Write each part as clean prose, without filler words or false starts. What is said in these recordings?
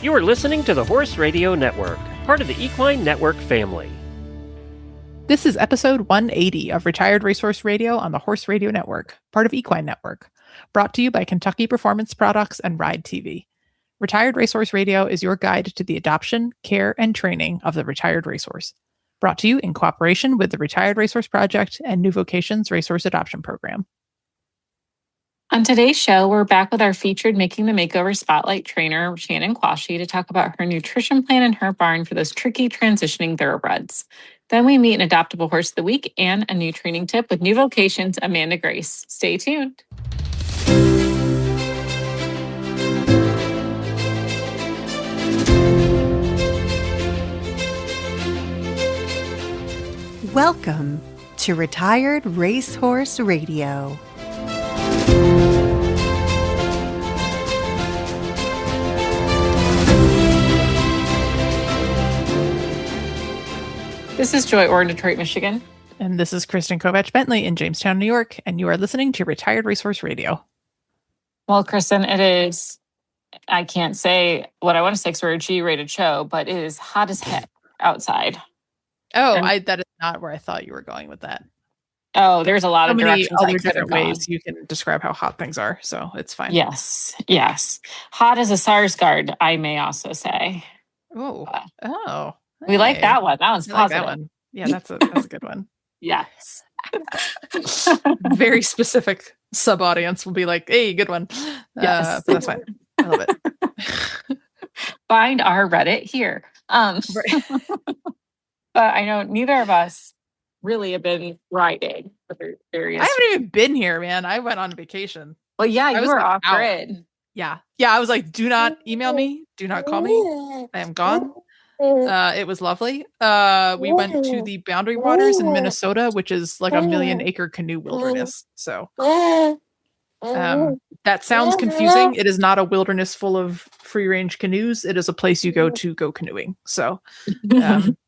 You are listening to the Horse Radio Network, part of the Equine Network family. This is episode 180 of Retired Racehorse Radio on the Horse Radio Network, part of Equine Network, brought to you by Kentucky Performance Products and Ride TV. Retired Racehorse Radio is your guide to the adoption, care, and training of the retired racehorse. Brought to you in cooperation with the Retired Racehorse Project and New Vocations Racehorse Adoption Program. On today's show, we're back with our featured Making the Makeover Spotlight trainer, Shanin Quashie, to talk about her nutrition plan in her barn for those tricky transitioning thoroughbreds. Then we meet an adoptable horse of the week and a new training tip with New Vocations Amanda Grace. Stay tuned. Welcome to Retired Racehorse Radio. This is Joy Orr in Detroit, Michigan. And this is Kristen Kovach-Bentley in Jamestown, New York, and you are listening to Retired Racehorse Radio. Well, Kristen, it is, I can't say what I want to say because we're a G-rated show, but it is hot as heck outside. Oh, that is not where I thought you were going with that. Oh, there's a lot of directions other different ways you can describe how hot things are, so it's fine. Yes. Hot as a Sarsgaard, I may also say. Oh. We like that one. That one's positive. Like that one. Yeah, that's a good one. Yes. Very specific sub-audience will be like, hey, good one. Yes. But that's fine. I love it. Find our Reddit here. Right. But I know neither of us really have been riding. I haven't even been here, man. I went on vacation. Well, yeah, you were off grid. Yeah. I was like, do not email me. Do not call me. I am gone. It was lovely. We went to the Boundary Waters in Minnesota, which is like a 1 million acre canoe wilderness. So that sounds confusing. It is not a wilderness full of free range canoes. It is a place you go canoeing. So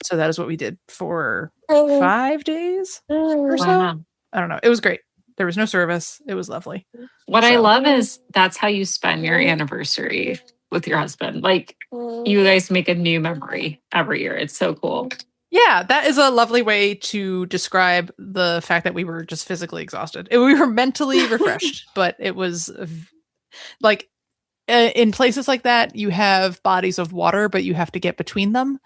so that is what we did for 5 days or so. Wow. I don't know. It was great. There was no service. It was lovely. What I love is that's how you spend your anniversary with your husband. Like, you guys make a new memory every year. It's so cool. Yeah, that is a lovely way to describe the fact that we were just physically exhausted. We were mentally refreshed, but it was like in places like that, you have bodies of water, but you have to get between them.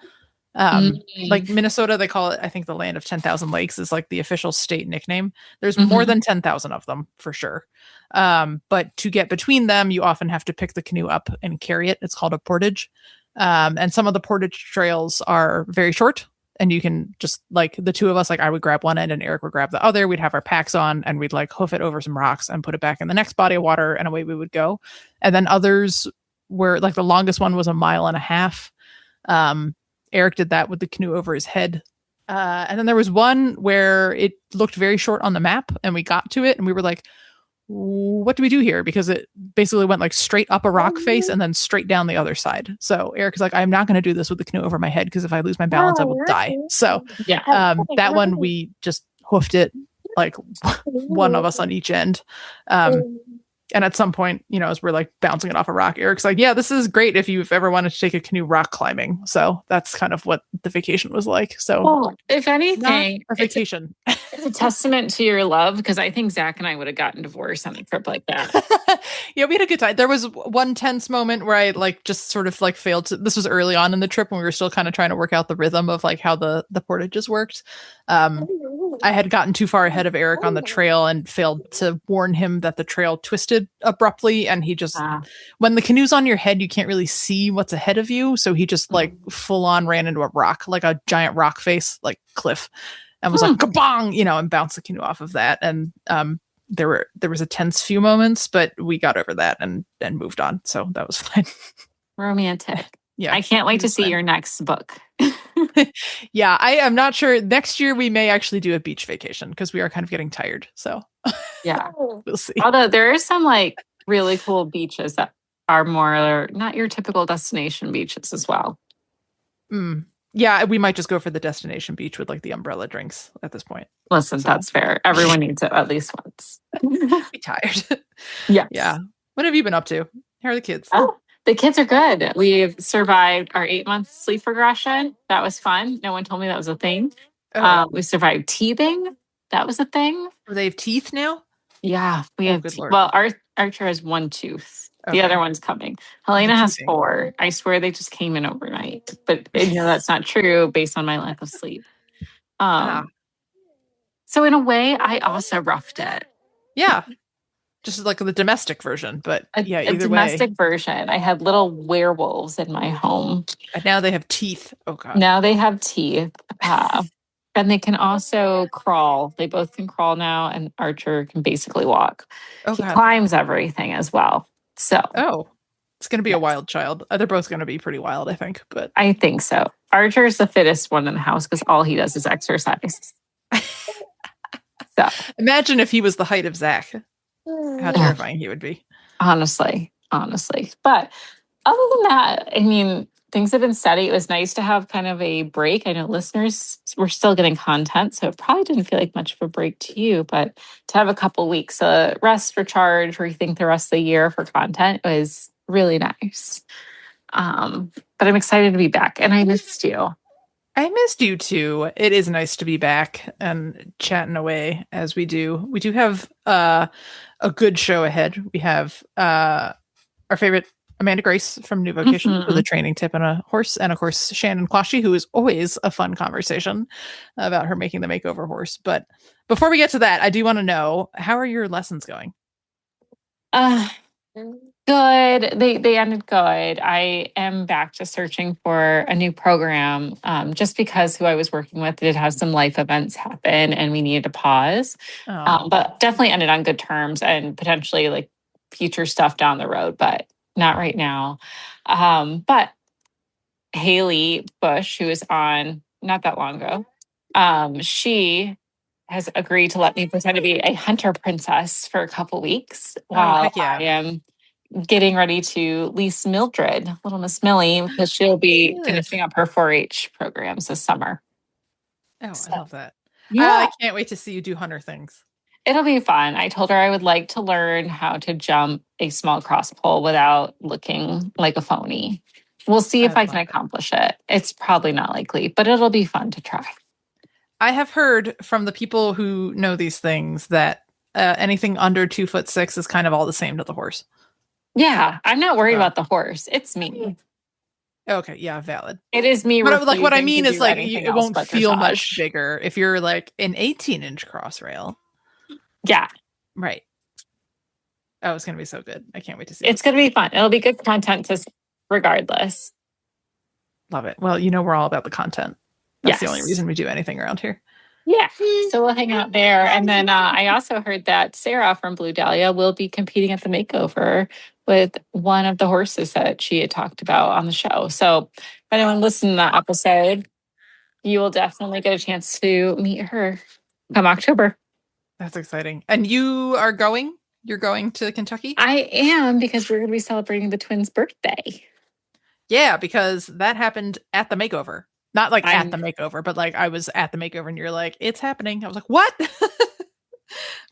Like Minnesota, they call it, I think, the land of 10,000 lakes is like the official state nickname. There's more than 10,000 of them for sure. But to get between them, you often have to pick the canoe up and carry it. It's called a portage. And some of the portage trails are very short, and you can just, like, the two of us, like, I would grab one end and Eric would grab the other. We'd have our packs on and we'd like hoof it over some rocks and put it back in the next body of water, and away we would go. And then others were like, the longest one was 1.5 miles. Eric did that with the canoe over his head. And then there was one where it looked very short on the map, and we got to it and we were like, what do we do here? Because it basically went like straight up a rock face and then straight down the other side. So Eric is like, I'm not going to do this with the canoe over my head, because if I lose my balance, I will die. So that one, we just hoofed it, like one of us on each end. And at some point, you know, as we're like bouncing it off a rock, Eric's like, yeah, this is great if you've ever wanted to take a canoe rock climbing. So that's kind of what the vacation was like. So if anything, a vacation. It's a testament to your love, because I think Zach and I would have gotten divorced on a trip like that. Yeah, we had a good time. There was one tense moment where I like just sort of like failed to, this was early on in the trip when we were still kind of trying to work out the rhythm of like how the portages worked. I had gotten too far ahead of Eric on the trail and failed to warn him that the trail twisted abruptly, and he just when the canoe's on your head, you can't really see what's ahead of you, so he just like full on ran into a rock, like a giant rock face, like cliff, and was like kabong, you know, and bounced the canoe off of that. And there was a tense few moments, but we got over that and moved on, so that was fine. Romantic. Yeah, I can't wait to see your next book. Yeah, I am not sure. Next year we may actually do a beach vacation, because we are kind of getting tired. So yeah, we'll see. Although there is some like really cool beaches that are more not your typical destination beaches as well. Yeah, we might just go for the destination beach with like the umbrella drinks at this point. Listen, that's fair. Everyone needs it at least once. Be tired. Yes. Yeah. What have you been up to? How are the kids? Oh, The kids are good. We've survived our 8-month sleep regression. That was fun. No one told me that was a thing. Oh, We survived teething. That was a thing. do they have teeth now? Yeah, we Oh, have. good Lord. Well, Archer has 1 tooth. The Okay. other one's coming. Helena The has teething. 4. I swear they just came in overnight, but that's not true based on my lack of sleep. So in a way, I also roughed it. Yeah. Just like the domestic version, but A either domestic way. version. I had little werewolves in my home. And now they have teeth. Oh, God. Now they have teeth. And they can also crawl. They both can crawl now, and Archer can basically walk. Oh, He God. climbs everything as well. So, it's going to be a wild child. They're both going to be pretty wild, I think. But I think so. Archer's the fittest one in the house because all he does is exercise. So imagine if he was the height of Zach. How terrifying he would be. Honestly. But other than that, I mean, things have been steady. It was nice to have kind of a break. I know listeners were still getting content, so it probably didn't feel like much of a break to you, but to have a couple weeks rest, recharge, rethink the rest of the year for content was really nice. But I'm excited to be back, and I missed you. I missed you too. It is nice to be back and chatting away as we do. We do have a good show ahead. We have our favorite Amanda Grace from New Vocations with a training tip and a horse, and of course Shanin Quashie, who is always a fun conversation about her Making the Makeover horse. But before we get to that, I do want to know, how are your lessons going? Good. They ended good. I am back to searching for a new program, just because who I was working with did have some life events happen and we needed to pause. But definitely ended on good terms and potentially like future stuff down the road, but not right now. But Haley Bush, who was on not that long ago, she has agreed to let me pretend to be a hunter princess for a couple weeks while I am getting ready to lease Mildred, little Miss Millie, because she'll be finishing up her 4-H programs this summer. I love that. Yeah. I can't wait to see you do hunter things. It'll be fun. I told her I would like to learn how to jump a small cross pole without looking like a phony. We'll see if I can accomplish it. It's probably not likely, but it'll be fun to try. I have heard from the people who know these things that anything under 2'6" is kind of all the same to the horse. Yeah, I'm not worried about the horse. It's me. Okay, yeah, valid. It is me. But like what I mean is like it won't feel much bigger if you're like an 18-inch cross rail. Yeah. Right. Oh, it's going to be so good. I can't wait to see it. It's going to be fun. It'll be good content regardless. Love it. Well, we're all about the content. That's the only reason we do anything around here. Yeah. So we'll hang out there. And then I also heard that Sarah from Blue Dahlia will be competing at the makeover with one of the horses that she had talked about on the show. So if anyone listened to that episode, you will definitely get a chance to meet her come October. That's exciting. And you are going? You're going to Kentucky? I am, because we're going to be celebrating the twins' birthday. Yeah, because that happened at the makeover. Not like at the makeover, but like I was at the makeover and you're like, it's happening. I was like, what?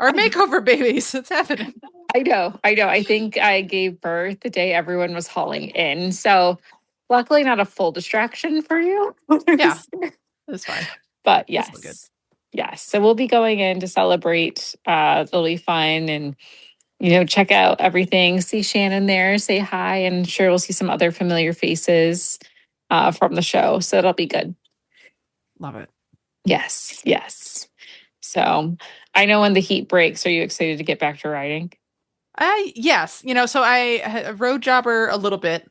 Our makeover babies. It's happening. I know. I think I gave birth the day everyone was hauling in. So luckily not a full distraction for you. Yeah, that's fine. But yes. Yes. So we'll be going in to celebrate. It'll be fun and, check out everything. See Shanin there, say hi, and sure we'll see some other familiar faces from the show. So it'll be good. Love it. Yes. So I know when the heat breaks, are you excited to get back to riding? Yes. So I rode Jobber a little bit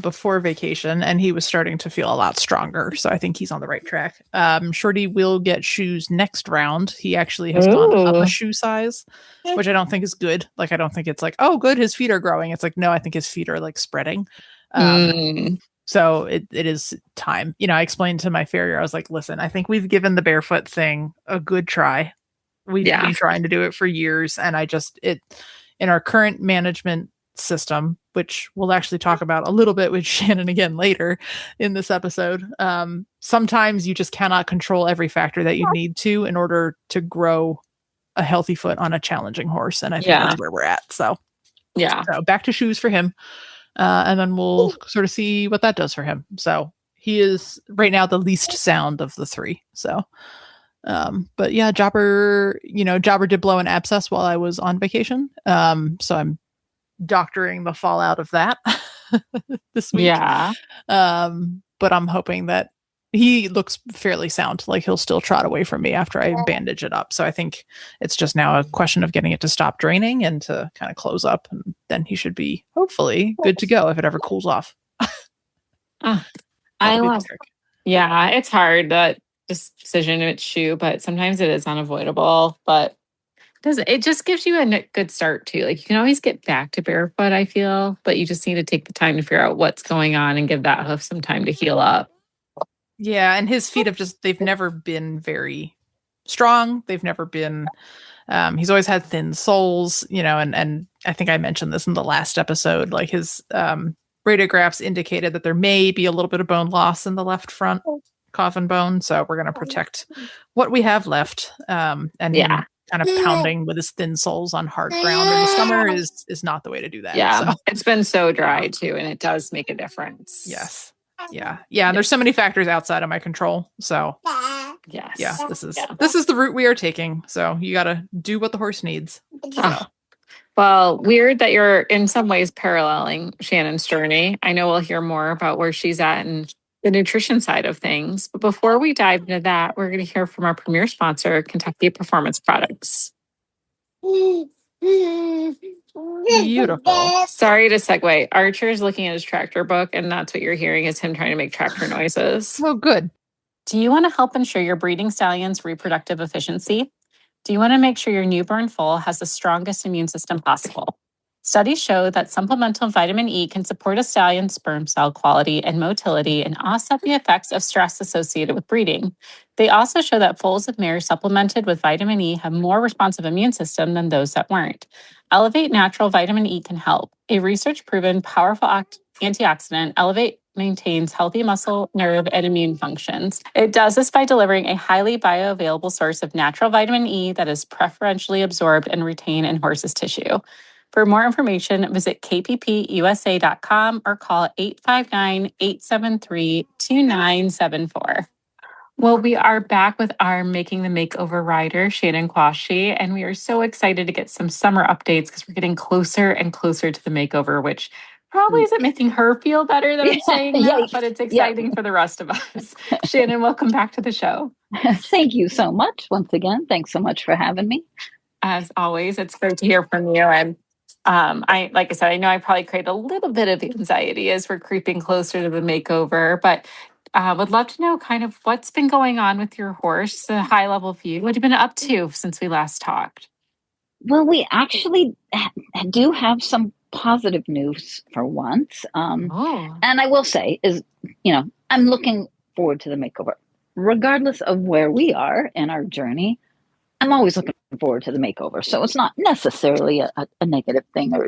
before vacation and he was starting to feel a lot stronger. So I think he's on the right track. Shorty will get shoes next round. He actually has gone up a shoe size, which I don't think is good. Like, I don't think it's like, oh, good, his feet are growing. It's like, no, I think his feet are like spreading. So it is time. I explained to my farrier, I was like, listen, I think we've given the barefoot thing a good try. We've been trying to do it for years. And in our current management system, which we'll actually talk about a little bit with Shanin again later in this episode, sometimes you just cannot control every factor that you need to in order to grow a healthy foot on a challenging horse. And I think that's where we're at. So back to shoes for him. And then we'll sort of see what that does for him. So he is right now the least sound of the three. So, but yeah, Jobber did blow an abscess while I was on vacation. So I'm doctoring the fallout of that this week. Yeah. But I'm hoping that he looks fairly sound. Like he'll still trot away from me after I bandage it up. So I think it's just now a question of getting it to stop draining and to kind of close up. And then he should be hopefully good to go if it ever cools off. I love it. Yeah, it's hard, that decision to shoe, but sometimes it is unavoidable. But it just gives you a good start too. Like you can always get back to barefoot, I feel, but you just need to take the time to figure out what's going on and give that hoof some time to heal up. Yeah, and his feet they've never been very strong. They've never been, he's always had thin soles, and I think I mentioned this in the last episode, like his radiographs indicated that there may be a little bit of bone loss in the left front coffin bone. So we're going to protect what we have left. And him kind of pounding with his thin soles on hard ground in the summer is not the way to do that. Yeah, so. It's been so dry too, and it does make a difference. Yes. Yeah. And there's so many factors outside of my control. So yes. Yeah, this is the route we are taking. So you got to do what the horse needs. So. Well, weird that you're in some ways paralleling Shannon's journey. I know we'll hear more about where she's at and the nutrition side of things. But before we dive into that, we're going to hear from our premier sponsor, Kentucky Performance Products. Beautiful. Sorry to segue. Archer is looking at his tractor book, and that's what you're hearing is him trying to make tractor noises. Oh, good. Do you want to help ensure your breeding stallion's reproductive efficiency? Do you want to make sure your newborn foal has the strongest immune system possible? Studies show that supplemental vitamin E can support a stallion's sperm cell quality and motility and offset the effects of stress associated with breeding. They also show that foals of mares supplemented with vitamin E have more responsive immune system than those that weren't. Elevate Natural Vitamin E can help. A research-proven powerful antioxidant, Elevate maintains healthy muscle, nerve, and immune functions. It does this by delivering a highly bioavailable source of natural vitamin E that is preferentially absorbed and retained in horse's tissue. For more information, visit kppusa.com or call 859-873-2974. Well, we are back with our Making the Makeover rider, Shanin Quashie, and we are so excited to get some summer updates because we're getting closer and closer to the makeover, which probably isn't making her feel better that I'm saying that, but it's exciting for the rest of us. Shanin, welcome back to the show. Thank you so much. Once again, thanks so much for having me. As always, it's great to hear from you. And like I said, I know I probably create a little bit of anxiety as we're creeping closer to the makeover, but would love to know kind of what's been going on with your horse, a high level view. What have you been up to since we last talked? Well, we actually do have some positive news for once. And I will say I'm looking forward to the makeover. Regardless of where we are in our journey, I'm always looking forward to the makeover. So it's not necessarily a negative thing but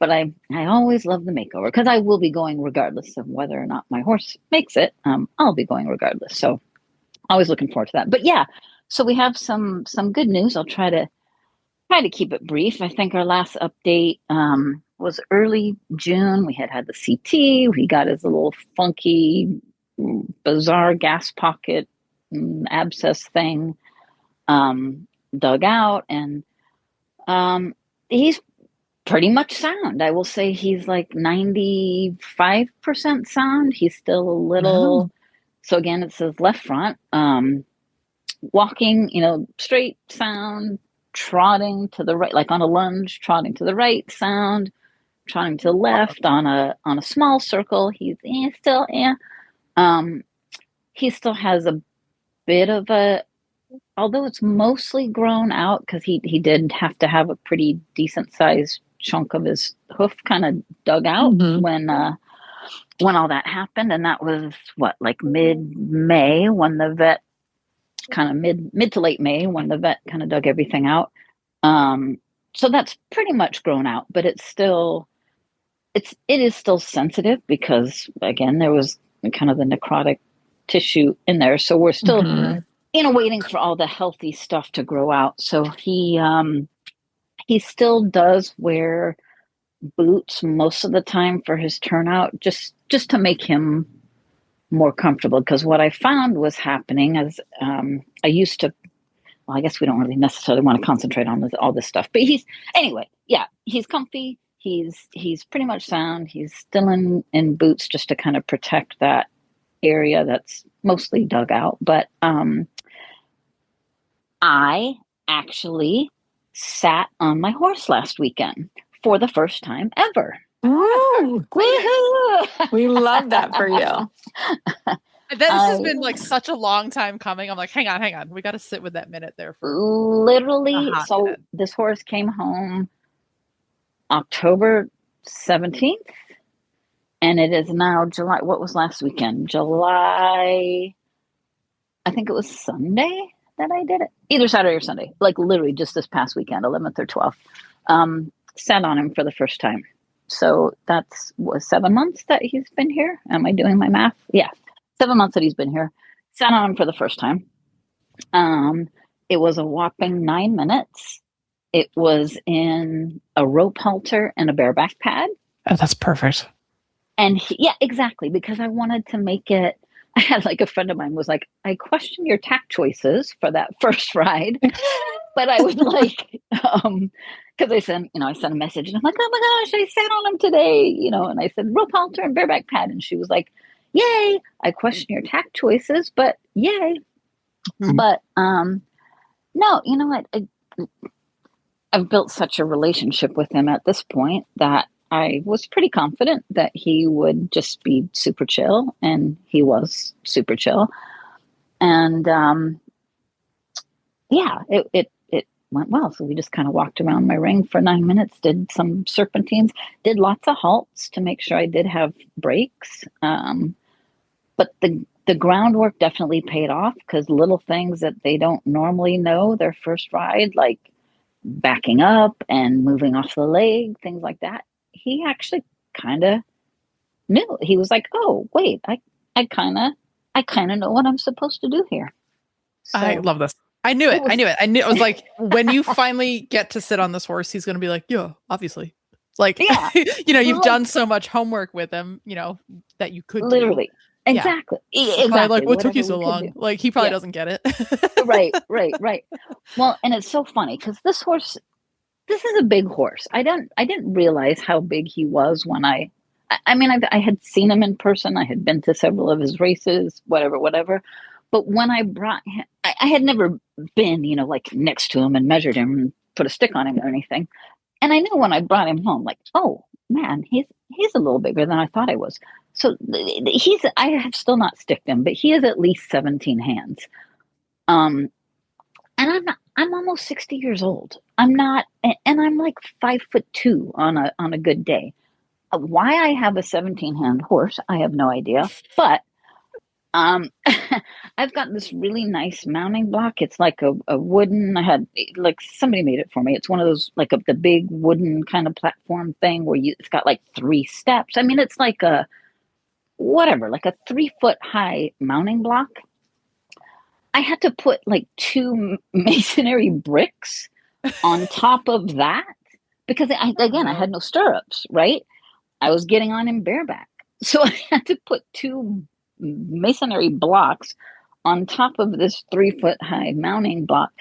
I always love the makeover because I will be going regardless of whether or not my horse makes it. I'll be going regardless. So always looking forward to that. But yeah, so we have some good news. I'll try to keep it brief. I think our last update was early June. We had the CT. He got his little funky, bizarre gas pocket abscess thing dug out, and he's pretty much sound. I will say he's like 95% sound. He's still a little, so again, it says left front, walking, straight sound, trotting to the right, like on a lunge, trotting to the right sound, trotting to the left on a small circle. He still has a bit of although it's mostly grown out because he did have to have a pretty decent sized chunk of his hoof kind of dug out when all that happened. And that was like mid-May when the vet kind of mid to late May when the vet kind of dug everything out. So that's pretty much grown out, but it is still sensitive because again, there was kind of the necrotic tissue in there. So we're still, waiting for all the healthy stuff to grow out. So he still does wear boots most of the time for his turnout, just to make him more comfortable. Because what I found was happening is I used to, well, I guess we don't really necessarily want to concentrate on all this stuff, but he's comfy. He's pretty much sound. He's still in boots just to kind of protect that area that's mostly dug out. But I actually sat on my horse last weekend for the first time ever. Ooh, Woohoo! we love that for you. This has been like such a long time coming. I'm like, hang on. We got to sit with that minute there for literally. So this horse came home October 17th, and it is now July. What was last weekend? July, I think it was Sunday that I did it. Either Saturday or Sunday, like literally just this past weekend, 11th or 12th. Sat on him for the first time. So was 7 months that he's been here. Am I doing my math? Yeah. 7 months that he's been here. Sat on him for the first time. It was a whopping 9 minutes. It was in a rope halter and a bareback pad. Oh, that's perfect. And yeah, exactly. Because I wanted to make it, I had like a friend of mine was like, I question your tack choices for that first ride. But I was like, because I sent a message and I'm like, oh my gosh, I sat on him today, and I said rope halter and bareback pad. And she was like, yay, I question your tack choices, but yay. Mm-hmm. But no, you know what? I've built such a relationship with him at this point that I was pretty confident that he would just be super chill, and he was super chill. And it went well. So we just kind of walked around my ring for 9 minutes, did some serpentines, did lots of halts to make sure I did have breaks. But the groundwork definitely paid off, because little things that they don't normally know their first ride, like backing up and moving off the leg, things like that, he actually kind of knew. He was like, oh, wait, I kind of know what I'm supposed to do here. So, I love this. I knew it. I knew it. It was like, when you finally get to sit on this horse, he's going to be like, yeah, obviously. Like, yeah. You've done so much homework with him, that you could literally. Do. Exactly. Yeah. Exactly. Like, what took you so long? Like, he probably doesn't get it. Right. Well, and it's so funny because this is a big horse. I didn't realize how big he was when I had seen him in person. I had been to several of his races, whatever. But when I brought him, I had never been, like next to him and measured him and put a stick on him or anything. And I knew when I brought him home, like, oh man, he's a little bigger than I thought I was. So I have still not sticked him, but he is at least 17 hands. And I'm almost 60 years old. I'm not, and I'm like 5'2" on a good day. Why I have a 17-hand horse, I have no idea. But I've got this really nice mounting block. It's like a wooden. I had like somebody made it for me. It's one of those like the big wooden kind of platform thing where it's got like 3 steps. I mean, it's like a 3-foot high mounting block. I had to put like 2 masonry bricks on top of that because I had no stirrups, right? I was getting on him bareback. So I had to put 2 masonry blocks on top of this 3-foot high mounting block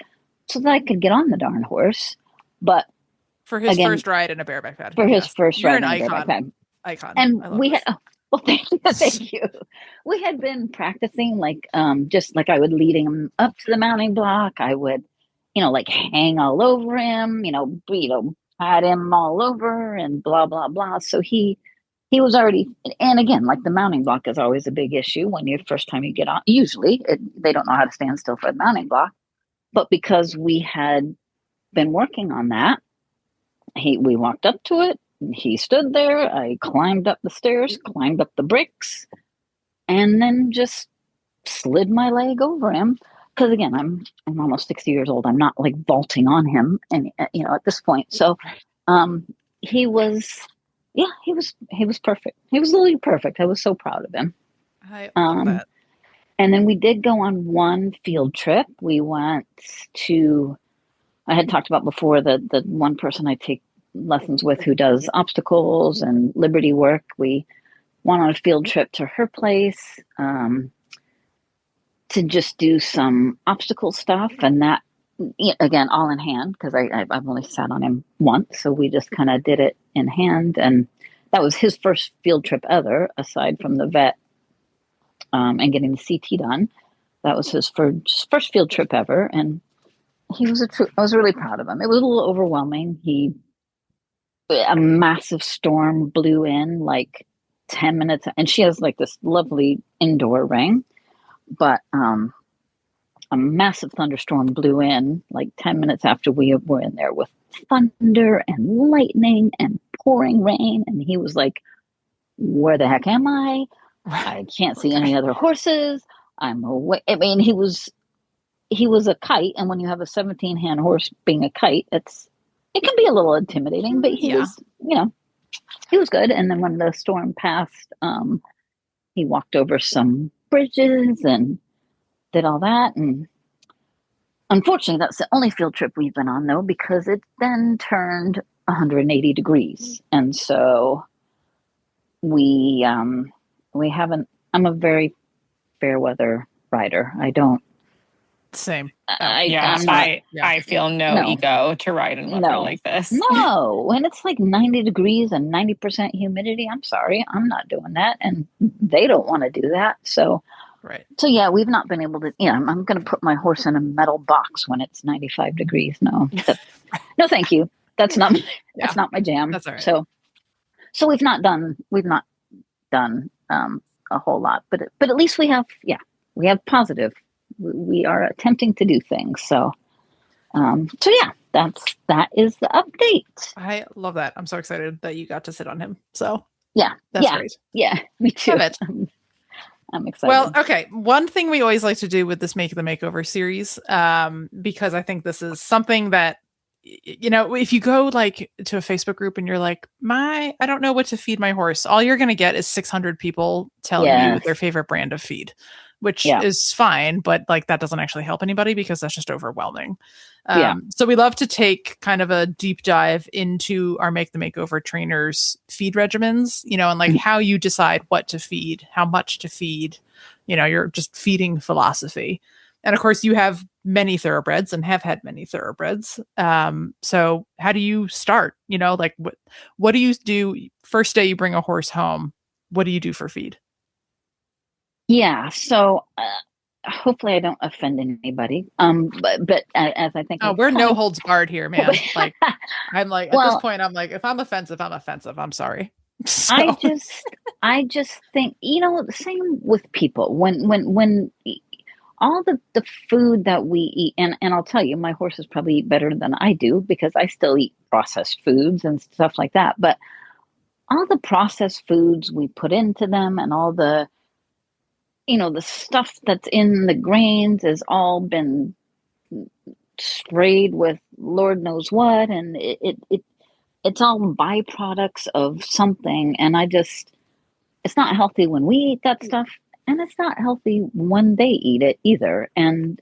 so that I could get on the darn horse. But for his first ride in a bareback pad. His first ride in a bareback pad. Icon. And we had, well, thank you. We had been practicing just like I would leading him up to the mounting block. I would, like hang all over him, pat him all over and blah, blah, blah. So he was already, and again, like the mounting block is always a big issue when you first time you get on. Usually they don't know how to stand still for the mounting block, but because we had been working on that, we walked up to it. He stood there. I climbed up the stairs, climbed up the bricks, and then just slid my leg over him. Because again, I'm almost 60 years old. I'm not like vaulting on him, and at this point. So, he was perfect. He was literally perfect. I was so proud of him. I love that. And then we did go on one field trip. We went to. I had talked about before the one person I take lessons with who does obstacles and liberty work. We went on a field trip to her place to just do some obstacle stuff, and that, again, all in hand, because I've only sat on him once, so we just kind of did it in hand, and that was his first field trip ever, aside from the vet and getting the CT done. That was his first field trip ever, and I was really proud of him. It was a little overwhelming. A massive storm blew in like 10 minutes, and she has like this lovely indoor ring, but a massive thunderstorm blew in like 10 minutes after we were in there, with thunder and lightning and pouring rain. And he was like, where the heck am I? I can't see any other horses. I'm away. I mean, he was a kite. And when you have a 17-hand horse being a kite, it can be a little intimidating, but he was good. And then when the storm passed, he walked over some bridges and did all that. And unfortunately, that's the only field trip we've been on, though, because it then turned 180 degrees. And so we haven't, I'm a very fair weather rider. I don't. Same. I feel no ego to ride in weather like this. No, when it's like 90 degrees and 90% humidity, I'm sorry, I'm not doing that. And they don't want to do that. So, right. So yeah, we've not been able to, I'm going to put my horse in a metal box when it's 95 degrees. No, no, thank you. That's not my jam. That's all right. So we've not done a whole lot, but at least we have positive. We are attempting to do things. So yeah, that is the update. I love that. I'm so excited that you got to sit on him. So yeah, that's great. Yeah, me too. Love it. I'm excited. Well, okay. One thing we always like to do with this Making the Makeover series, because I think this is something that, if you go like to a Facebook group and you're like, I don't know what to feed my horse, all you're going to get is 600 people telling you their favorite brand of feed, which is fine, but like that doesn't actually help anybody because that's just overwhelming. So we love to take kind of a deep dive into our Make the Makeover trainers' feed regimens, and like how you decide what to feed, how much to feed, your just feeding philosophy. And of course you have many thoroughbreds and have had many thoroughbreds. So how do you start? Like what do you do first day you bring a horse home? What do you do for feed? Yeah. So hopefully I don't offend anybody. But as I think, we're no holds barred here, man. Like I'm like, at this point, I'm like, if I'm offensive, I'm offensive. I'm sorry. So. I just think, the same with people when all the food that we eat, and I'll tell you, my horses probably eat better than I do because I still eat processed foods and stuff like that. But all the processed foods we put into them and all the stuff that's in the grains has all been sprayed with Lord knows what, and it's all byproducts of something. And it's not healthy when we eat that stuff, and it's not healthy when they eat it either. And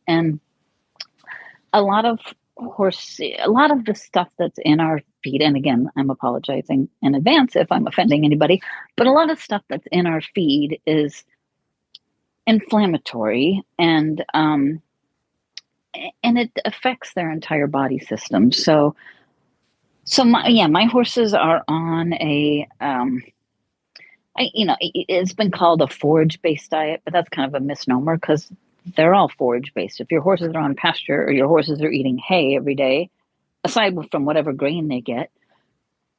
a lot of the stuff that's in our feed, and again, I'm apologizing in advance if I'm offending anybody, but a lot of stuff that's in our feed is inflammatory, and it affects their entire body system. So my horses are on it's been called a forage-based diet, but that's kind of a misnomer because they're all forage-based. If your horses are on pasture or your horses are eating hay every day, aside from whatever grain they get,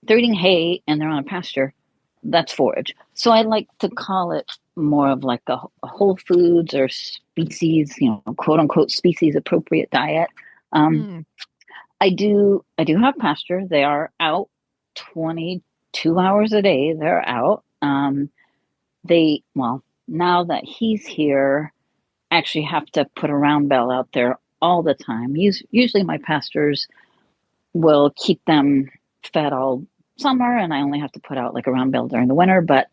they're eating hay and they're on a pasture, that's forage. So I like to call it more of like a whole foods or species, quote unquote species appropriate diet. I do have pasture. They are out 22 hours a day. They're out. Now that he's here, actually have to put a round bell out there all the time. Usually my pastors will keep them fed all summer, and I only have to put out like a round bell during the winter. But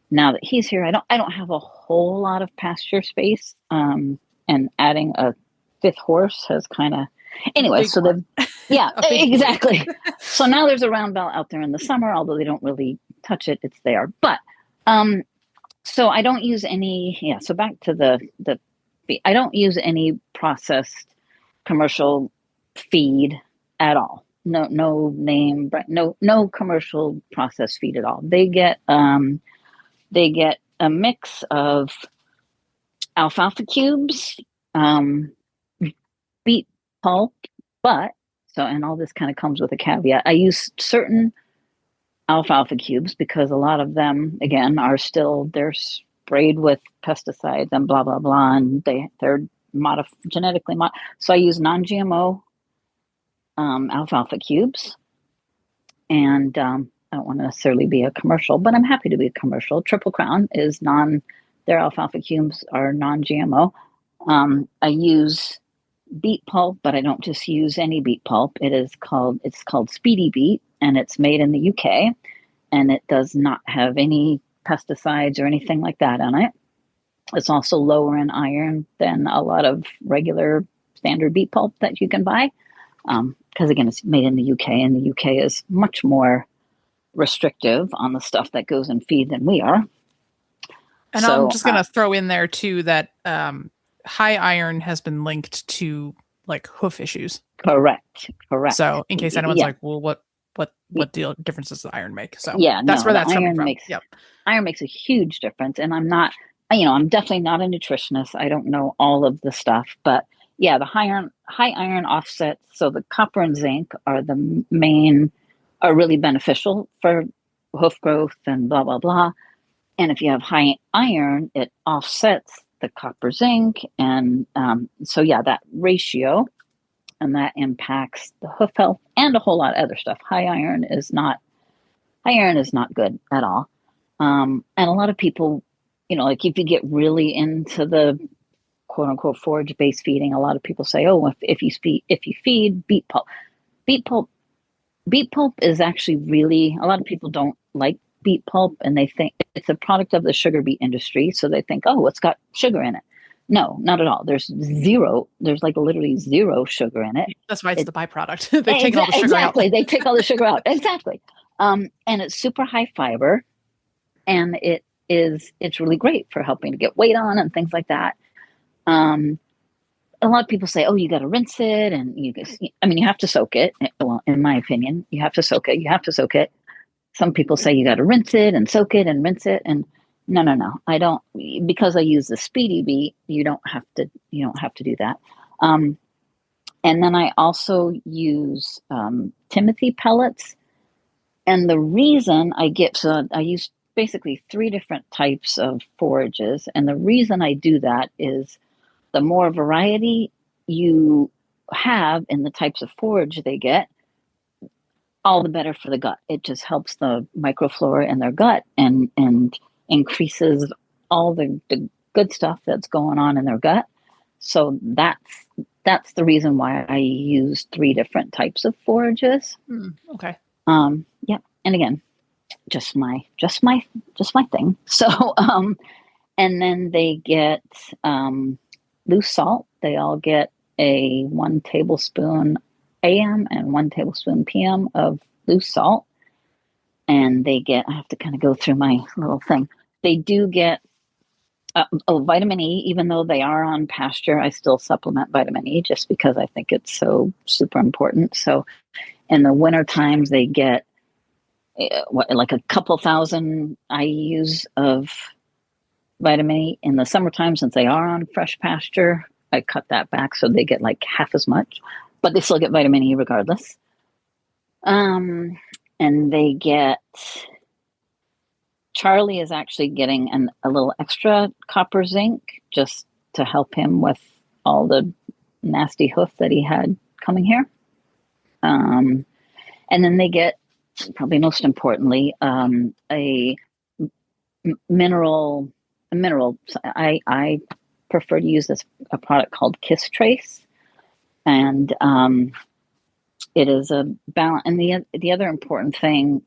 now that he's here, I don't have a whole lot of pasture space. And adding a fifth horse has kind of Anyway, so yeah, exactly. So now there's a round bell out there in the summer, although they don't really touch it, it's there. But so I don't use any. Yeah. So back to the I don't use any processed commercial feed at all. No name, no commercial processed feed at all. They get a mix of alfalfa cubes, beet pulp, and all this kind of comes with a caveat. I use certain alfalfa cubes because a lot of them, again, they're sprayed with pesticides and blah blah blah, and they're genetically modified. So I use non-GMO alfalfa cubes, and I don't want to necessarily be a commercial, but I'm happy to be a commercial. Triple Crown is their alfalfa cubes are non-GMO. I use beet pulp, but I don't just use any beet pulp. It's called Speedy Beet, and it's made in the UK, and it does not have any pesticides or anything like that on it. It's also lower in iron than a lot of regular standard beet pulp that you can buy, because again, it's made in the UK, and the UK is much more restrictive on the stuff that goes in feed than we are. And I'm just going to throw in there too that high iron has been linked to like hoof issues. Correct. So in case anyone's like, well, what difference does the iron make? So yeah, that's where that's coming from. Iron makes a huge difference. And I'm definitely not a nutritionist. I don't know all of the stuff, but yeah, the high iron offsets. So the copper and zinc are really beneficial for hoof growth and blah, blah, blah. And if you have high iron, it offsets the copper zinc. And so yeah, that ratio, and that impacts the hoof health and a whole lot of other stuff. High iron is not good at all. And a lot of people, like if you get really into the quote unquote forage based feeding, a lot of people say, oh, if you feed beet pulp is actually really, a lot of people don't like beet pulp, and they think it's a product of the sugar beet industry. So they think, oh, it's got sugar in it. No, not at all. There's like literally zero sugar in it. That's why it's the byproduct. They've taken all the sugar out. Exactly. They take all the sugar out. Exactly. And it's super high fiber, and it's really great for helping to get weight on and things like that. A lot of people say, oh, you got to rinse it. And you have to soak it. Well, in my opinion, you have to soak it. Some people say you got to rinse it and soak it and rinse it. And no, I don't, because I use the Speedy Beet. You don't have to do that. And then I also use Timothy pellets. And the reason I use basically 3 different types of forages. And the reason I do that is the more variety you have in the types of forage they get, all the better for the gut. It just helps the microflora in their gut and increases all the good stuff that's going on in their gut. So that's the reason why I use 3 different types of forages. Okay. Yeah. And again, just my thing. So, and then they get loose salt. They all get a 1 tablespoon AM and 1 tablespoon PM of loose salt. And I have to kind of go through my little thing. They do get vitamin E, even though they are on pasture. I still supplement vitamin E just because I think it's so super important. So in the winter times, they get like a couple thousand IUs of vitamin E. In the summertime, since they are on fresh pasture, I cut that back so they get like half as much, but they still get vitamin E regardless. And they get, Charlie is actually getting a little extra copper zinc just to help him with all the nasty hoof that he had coming here. And then they get, probably most importantly, a mineral. I prefer to use a product called Kiss Trace, and it is a balance. And the other important thing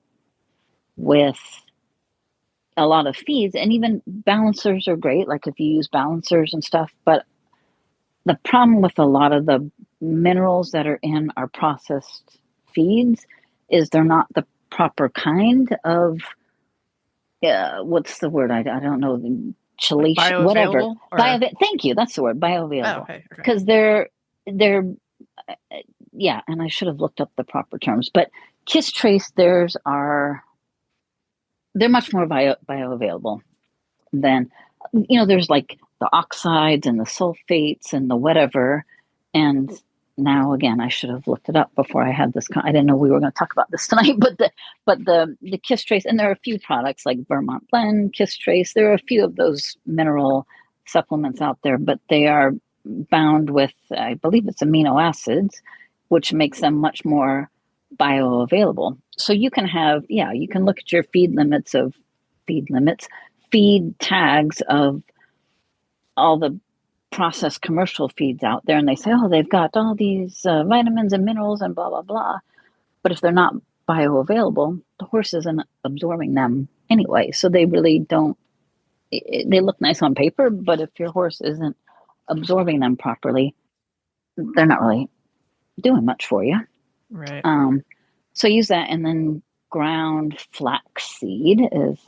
with a lot of feeds, and even balancers are great, like if you use balancers and stuff, but the problem with a lot of the minerals that are in our processed feeds is they're not the proper kind of, what's the word? I don't know, chelation, whatever. Thank you. That's the word, bioavailable. Oh, okay. Because they're, yeah, and I should have looked up the proper terms, but Kiss Trace, they're much more bioavailable than, there's like the oxides and the sulfates and the whatever. And now again, I should have looked it up before I had this. I didn't know we were going to talk about this tonight, but the Kiss Trace, and there are a few products like Vermont Blend, Kiss Trace. There are a few of those mineral supplements out there, but they are bound with, I believe it's amino acids, which makes them much more bioavailable. So you can you can look at your feed tags of all the processed commercial feeds out there, and they say, oh, they've got all these vitamins and minerals and blah, blah, blah. But if they're not bioavailable, the horse isn't absorbing them anyway. So they really don't, they look nice on paper, but if your horse isn't absorbing them properly, they're not really doing much for you. Right. So use that, and then ground flaxseed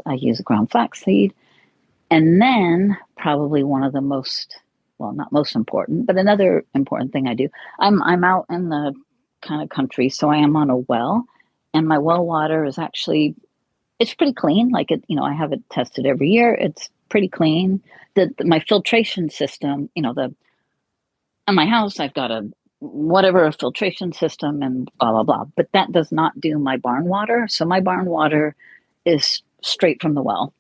I use ground flaxseed. And then probably one of the not most important, but another important thing I do, I'm out in the kind of country, so I am on a well, and my well water is actually, it's pretty clean. Like I have it tested every year. It's pretty clean. My filtration system, in my house, I've got a filtration system and blah, blah, blah. But that does not do my barn water. So my barn water is straight from the well.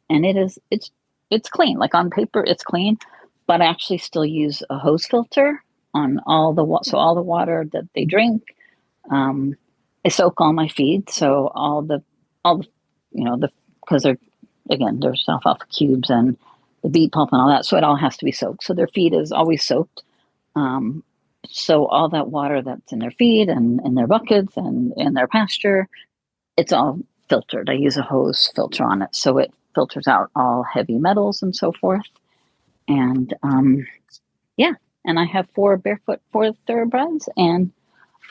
And it's clean. Like on paper, it's clean, but I actually still use a hose filter on all the water that they drink. I soak all my feed. So all the because there's alfalfa cubes and the beet pulp and all that. So it all has to be soaked. So their feed is always soaked. So all that water that's in their feed and in their buckets and in their pasture, it's all filtered. I use a hose filter on it. So it filters out all heavy metals and so forth. And and I have 4 thoroughbreds. And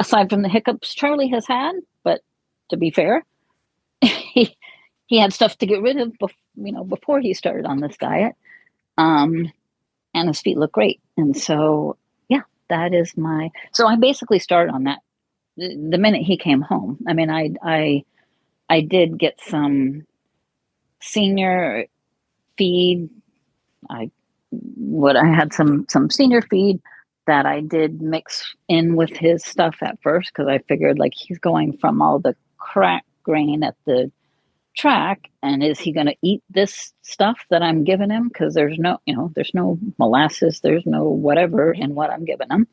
aside from the hiccups Charlie has had, but to be fair, he had stuff to get rid of before he started on this diet. And his feet look great. And so that is so I basically started on that the minute he came home. I mean, I did get some senior feed. I had some senior feed that I did mix in with his stuff at first, because I figured like he's going from all the crack grain at the track, and is he going to eat this stuff that I'm giving him? Because there's no molasses, there's no whatever in what I'm giving him.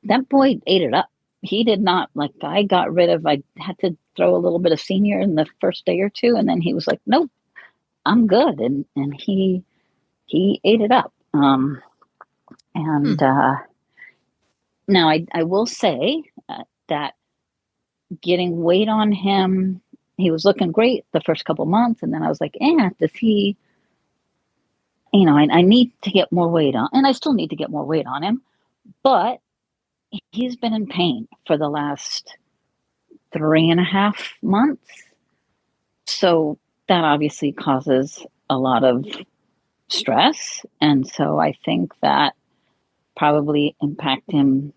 That boy ate it up. He did not, I had to throw a little bit of senior in the first day or two, and then he was like, nope, I'm good. And he ate it up. Now I will say that getting weight on him, he was looking great the first couple months, and then I was like, does he, I need to get more weight on, and I still need to get more weight on him, but he's been in pain for the last 3.5 months. So that obviously causes a lot of stress. And so I think that probably impact him,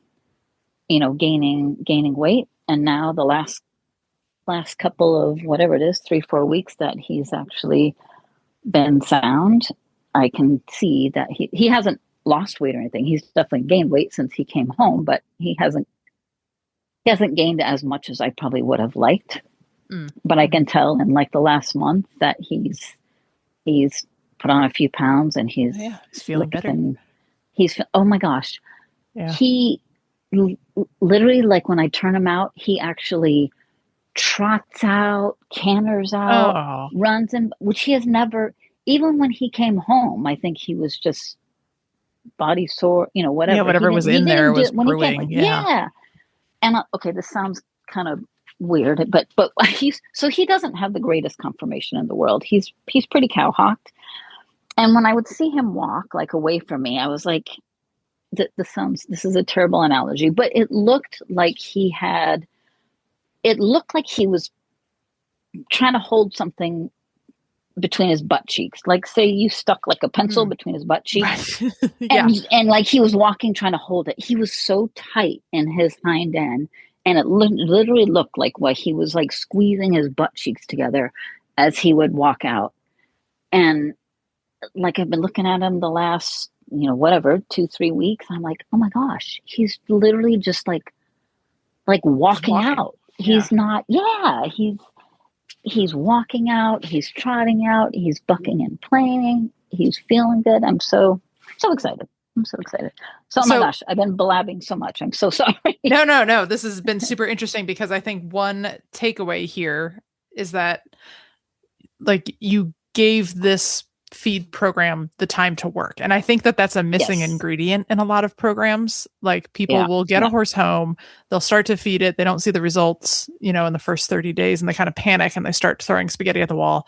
gaining weight. And now the last couple of whatever it is, 3-4 weeks that he's actually been sound, I can see that he hasn't lost weight or anything. He's definitely gained weight since he came home, but he hasn't gained as much as I probably would have liked. But I can tell in the last month that he's put on a few pounds, and he's feeling better. Oh my gosh. Yeah. He literally, when I turn him out, he actually trots out, canters out, runs in, which he has never, even when he came home, I think he was just body sore, whatever. Yeah, whatever was in there was brewing. Yeah. And this sounds kind of weird, but he doesn't have the greatest conformation in the world. He's pretty cowhocked. And when I would see him walk away from me, I was like, this is a terrible analogy, but it looked like he was trying to hold something between his butt cheeks. Like, say you stuck like a pencil between his butt cheeks. Right. And like he was walking, trying to hold it. He was so tight in his hind end. And it literally looked like what he was like squeezing his butt cheeks together as he would walk out. And like, I've been looking at him the last, 2-3 weeks. I'm like, oh my gosh, he's literally just like walking out. He's not, he's walking out, he's trotting out, he's bucking and playing, he's feeling good. I'm so excited. So, oh my gosh, I've been blabbing so much. I'm so sorry. No. This has been super interesting because I think one takeaway here is that like you gave this feed program the time to work. And I think that that's a missing ingredient in a lot of programs. Like people will get a horse home, they'll start to feed it. They don't see the results, in the first 30 days and they kind of panic and they start throwing spaghetti at the wall.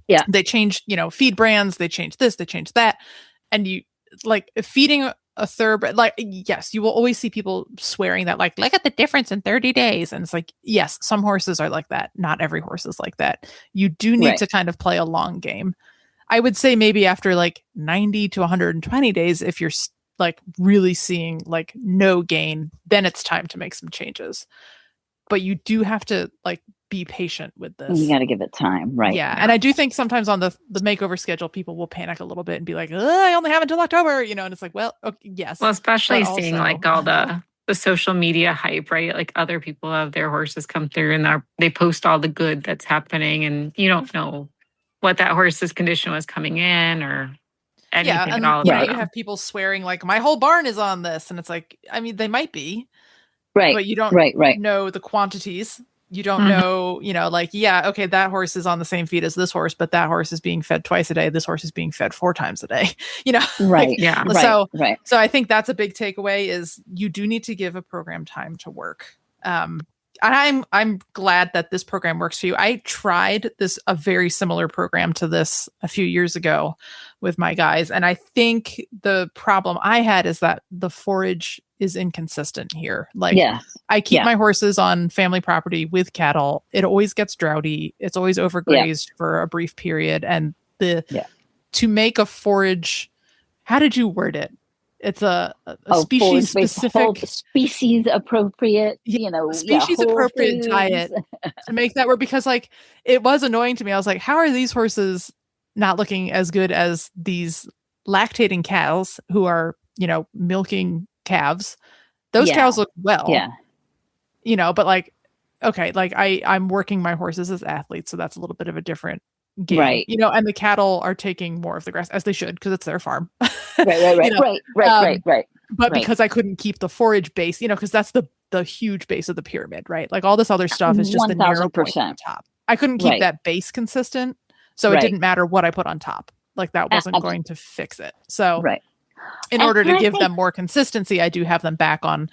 Yeah. They change, feed brands, they change this, they change that. And you like feeding a thoroughbred, like, yes, you will always see people swearing that like, look at the difference in 30 days. And it's like, yes, some horses are like that. Not every horse is like that. You do need to kind of play a long game. I would say maybe after like 90 to 120 days, if you're like really seeing like no gain, then it's time to make some changes. But you do have to like be patient with this. You got to give it time, right? Yeah, and I do think sometimes on the makeover schedule, people will panic a little bit and be like, I only have until October, and it's like, well, okay, yes. Well, especially seeing like all the social media hype, right? Like other people have their horses come through and they post all the good that's happening, and you don't know what that horse's condition was coming in or anything at all. You have people swearing like my whole barn is on this, and it's like, I mean, they might be, right? But you don't know the quantities. You don't know, like, okay, that horse is on the same feed as this horse, but that horse is being fed twice a day. This horse is being fed 4 times a day, Right. So I think that's a big takeaway is you do need to give a program time to work. And I'm glad that this program works for you. I tried a very similar program to this a few years ago with my guys. And I think the problem I had is that the forage is inconsistent here. Like I keep my horses on family property with cattle. It always gets droughty. It's always overgrazed for a brief period. And to make a forage, how did you word it? It's a species specific, species appropriate, species appropriate diet to make that work. Because like, it was annoying to me. I was like, how are these horses not looking as good as these lactating cows who are, milking calves? Those cows look well, but like, okay, like I'm working my horses as athletes. So that's a little bit of a different game, right? And the cattle are taking more of the grass, as they should, because it's their farm. Right. But because I couldn't keep the forage base, because that's the huge base of the pyramid, right? Like all this other stuff is just the narrow point on top. I couldn't keep that base consistent, so it didn't matter what I put on top. Like that wasn't going to fix it. So in order to give them more consistency, I do have them back on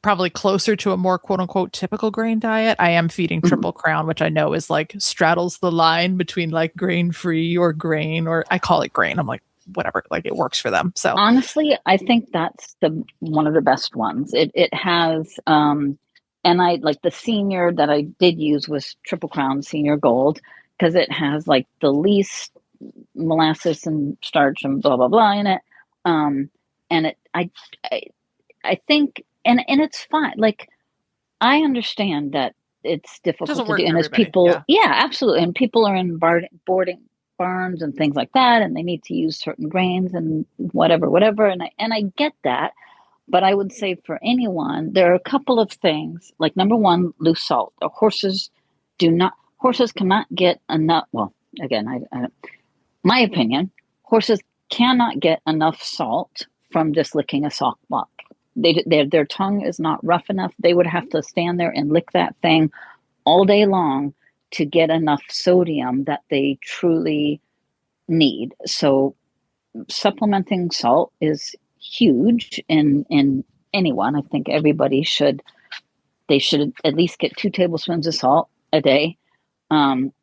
probably closer to a more quote unquote typical grain diet. I am feeding Triple Crown, which I know is like straddles the line between like grain free or grain, or I call it grain. I'm like, whatever, like it works for them. So honestly, I think that's one of the best ones. It has, and I like the senior that I did use was Triple Crown Senior Gold, because it has like the least molasses and starch and blah, blah, blah in it. And I think, and it's fine. Like, I understand that it's difficult to do. And as people, absolutely. And people are in boarding barns and things like that, and they need to use certain grains and whatever. And I get that. But I would say for anyone, there are a couple of things. Like, number one, loose salt. Horses cannot get enough. Well, again, my opinion, horses cannot get enough salt from just licking a salt block. Their tongue is not rough enough. They would have to stand there and lick that thing all day long to get enough sodium that they truly need. So supplementing salt is huge in anyone. I think everybody should at least get 2 tablespoons of salt a day,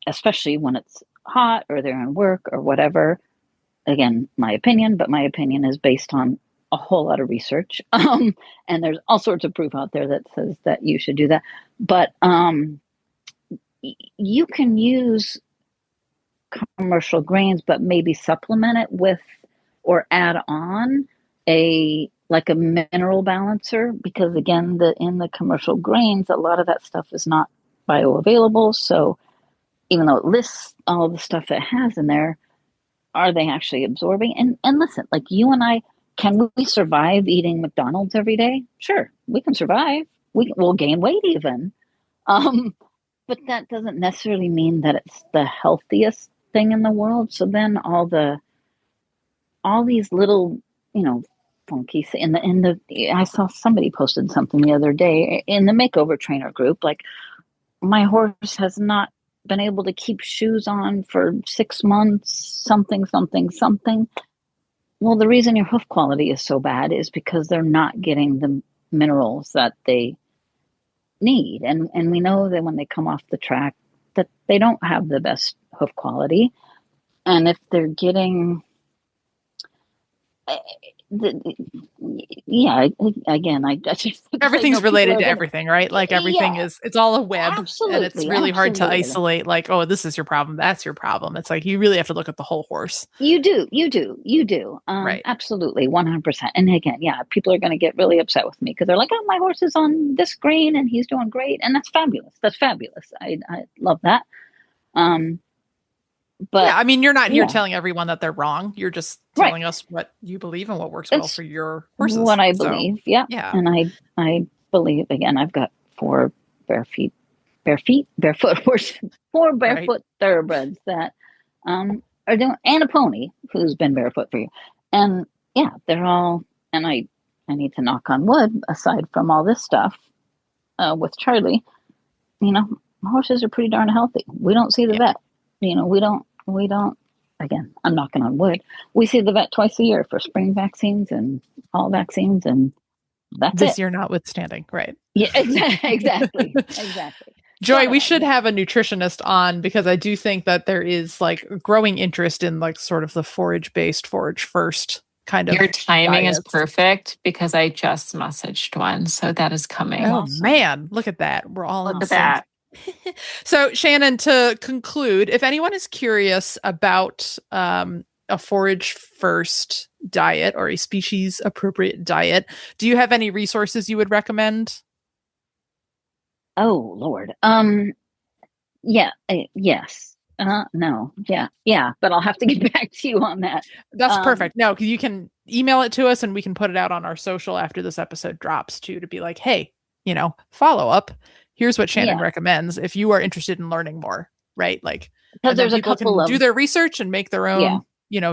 especially when it's hot or they're in work or whatever. Again, my opinion, but my opinion is based on a whole lot of research. And there's all sorts of proof out there that says that you should do that. But you can use commercial grains, but maybe supplement it with or add on a mineral balancer, because again, in the commercial grains, a lot of that stuff is not bioavailable. So even though it lists all the stuff it has in there, are they actually absorbing? And listen, like you and I, can we survive eating McDonald's every day? Sure, we can survive. We'll gain weight even. But that doesn't necessarily mean that it's the healthiest thing in the world. So then all these little, funky I saw somebody posted something the other day in the makeover trainer group, like, my horse has not been able to keep shoes on for 6 months, something. Well, the reason your hoof quality is so bad is because they're not getting the minerals that they need. And we know that when they come off the track that they don't have the best hoof quality. And if they're getting, again, I just everything's related to everything, right? Like everything it's all a web. Absolutely, and it's really hard to isolate like, oh, this is your problem, that's your problem. It's like, you really have to look at the whole horse. You do. Right. Absolutely. 100%. And again, people are going to get really upset with me because they're like, oh, my horse is on this grain and he's doing great. And that's fabulous. I love that. But yeah, I mean, you're not here telling everyone that they're wrong. You're just telling us what you believe and what works well for your horses. What I believe, yeah. And I believe, again, I've got 4 barefoot horses, 4 barefoot thoroughbreds that are doing, and a pony who's been barefoot for you. And they're all, and I need to knock on wood, aside from all this stuff with Charlie, horses are pretty darn healthy. We don't see the vet. We don't, again, I'm knocking on wood. We see the vet twice a year for spring vaccines and all vaccines, and that's this year notwithstanding, right? Yeah, exactly. Joy, we should have a nutritionist on, because I do think that there is like growing interest in like sort of the forage first kind of. Your timing diets. is perfect, because I just messaged one, so that is coming. Oh man, look at that. We're all look at that. So Shannon, to conclude, if anyone is curious about a forage first diet or a species appropriate diet, do you have any resources you would recommend? Oh Lord. Yes. No. Yeah. But I'll have to get back to you on that. That's perfect. No, because you can email it to us and we can put it out on our social after this episode drops too, to be like, hey, follow up. Here's what Shannon recommends if you are interested in learning more, right? Like, because there's a couple can do their research and make their own,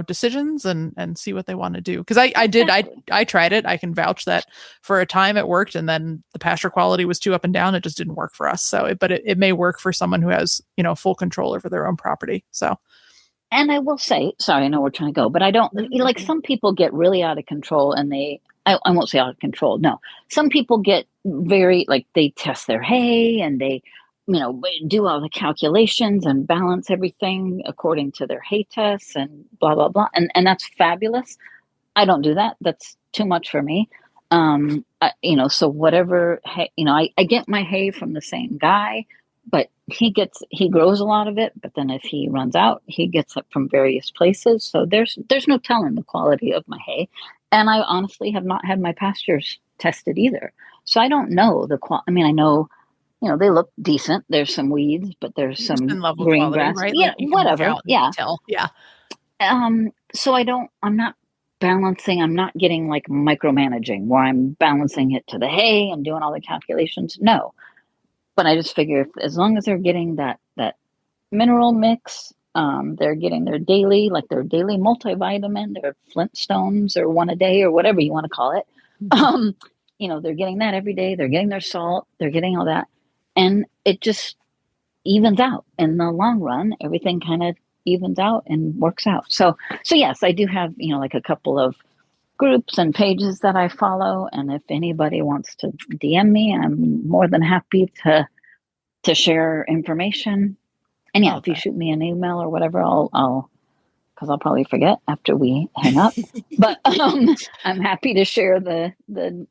decisions and see what they want to do. Because I tried it. I can vouch that for a time it worked, and then the pasture quality was too up and down. It just didn't work for us. So, but it may work for someone who has, full control over their own property. So. And I will say, sorry, I know we're trying to go, but I don't like, some people get really out of control and I won't say out of control. No, some people get very, like, they test their hay and they, do all the calculations and balance everything according to their hay tests and blah, blah, blah. And that's fabulous. I don't do that. That's too much for me. So whatever, I get my hay from the same guy, but he grows a lot of it. But then if he runs out, he gets it from various places. So there's no telling the quality of my hay. And I honestly have not had my pastures tested either. So I don't know the quality. I mean, I know, they look decent. There's some weeds, but there's some green grass. Right? Yeah, whatever. Yeah. Yeah. So I'm not balancing. I'm not getting like micromanaging where I'm balancing it to the hay and doing all the calculations. No. But I just figure as long as they're getting that mineral mix, they're getting their daily multivitamin, their Flintstones or one a day or whatever you want to call it. They're getting that every day. They're getting their salt. They're getting all that. And it just evens out in the long run. Everything kind of evens out and works out. So yes, I do have, like a couple of groups and pages that I follow. And if anybody wants to DM me, I'm more than happy to share information. And if you shoot me an email or whatever, I'll because I'll probably forget after we hang up. But I'm happy to share the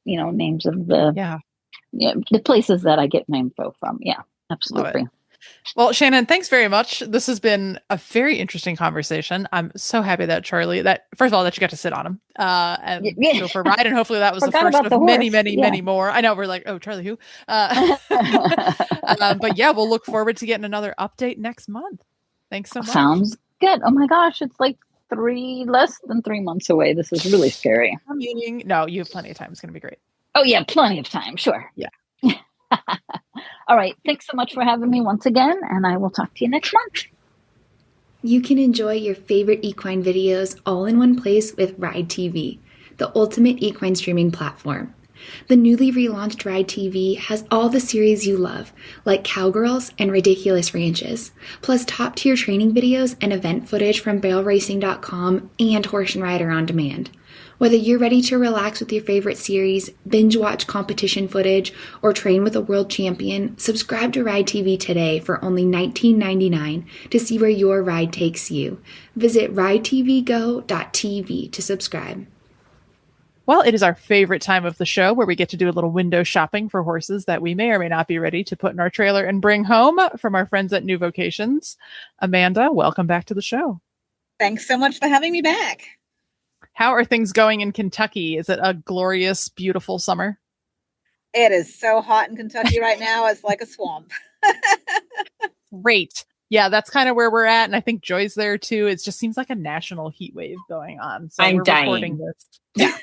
names of the places that I get my info from. Yeah, absolutely. Well, Shanin, thanks very much. This has been a very interesting conversation. I'm so happy that Charlie, first of all, that you got to sit on him and go for a ride. And hopefully that was the first of many more. I know we're like, oh, Charlie, who? But yeah, we'll look forward to getting another update next month. Thanks so much. Sounds good. Oh my gosh, it's like less than 3 months away. This is really scary. No, you have plenty of time. It's going to be great. Oh yeah, plenty of time. Sure. Yeah. All right. Thanks so much for having me once again, and I will talk to you next month. You can enjoy your favorite equine videos all in one place with Ride TV, the ultimate equine streaming platform. The newly relaunched Ride TV has all the series you love, like Cowgirls and Ridiculous Ranches, plus top-tier training videos and event footage from BailRacing.com and Horse and Rider on Demand. Whether you're ready to relax with your favorite series, binge watch competition footage, or train with a world champion, subscribe to Ride TV today for only $19.99 to see where your ride takes you. Visit ridetvgo.tv to subscribe. Well, it is our favorite time of the show where we get to do a little window shopping for horses that we may or may not be ready to put in our trailer and bring home from our friends at New Vocations. Amanda, welcome back to the show. Thanks so much for having me back. How are things going in Kentucky? Is it a glorious, beautiful summer? It is so hot in Kentucky right now. It's like a swamp. Great. Yeah, that's kind of where we're at. And I think Joy's there too. It just seems like a national heat wave going on. So I'm dying. Recording this. Yeah.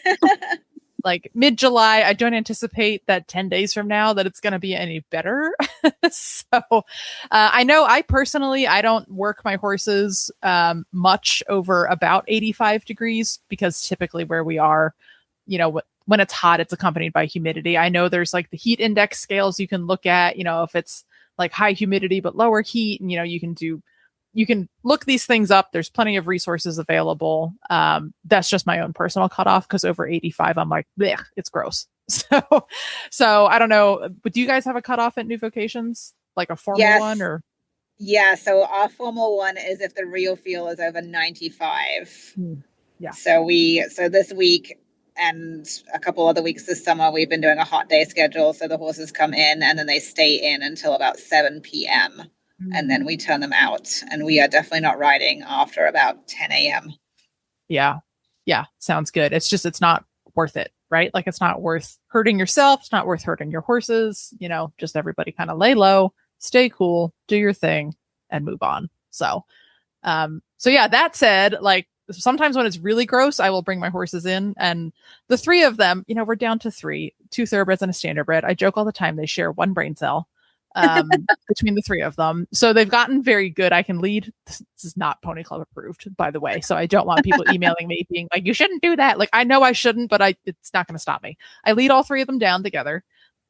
Like mid-July. I don't anticipate that 10 days from now that it's going to be any better. So I know I don't work my horses much over about 85 degrees because typically where we are, when it's hot, it's accompanied by humidity. I know there's like the heat index scales you can look at, if it's like high humidity but lower heat, and you can look these things up. There's plenty of resources available. That's just my own personal cutoff because over 85, I'm like, bleh, it's gross. So I don't know. But do you guys have a cutoff at New Vocations, like a formal one, or? Yeah. So our formal one is if the real feel is over 95. Yeah. So this week and a couple other weeks this summer, we've been doing a hot day schedule. So the horses come in and then they stay in until about 7 p.m. And then we turn them out, and we are definitely not riding after about 10 a.m. Yeah. Yeah. Sounds good. It's not worth it, right? Like it's not worth hurting yourself. It's not worth hurting your horses, just everybody kind of lay low, stay cool, do your thing and move on. So yeah, that said, like sometimes when it's really gross, I will bring my horses in, and the three of them, we're down to 3, 2 thoroughbreds and a standardbred. I joke all the time. They share one brain cell. Between the three of them. So they've gotten very good. I can lead. This is not Pony Club approved, by the way. So I don't want people emailing me being like, you shouldn't do that. Like, I know I shouldn't, but it's not going to stop me. I lead all 3 of them down together,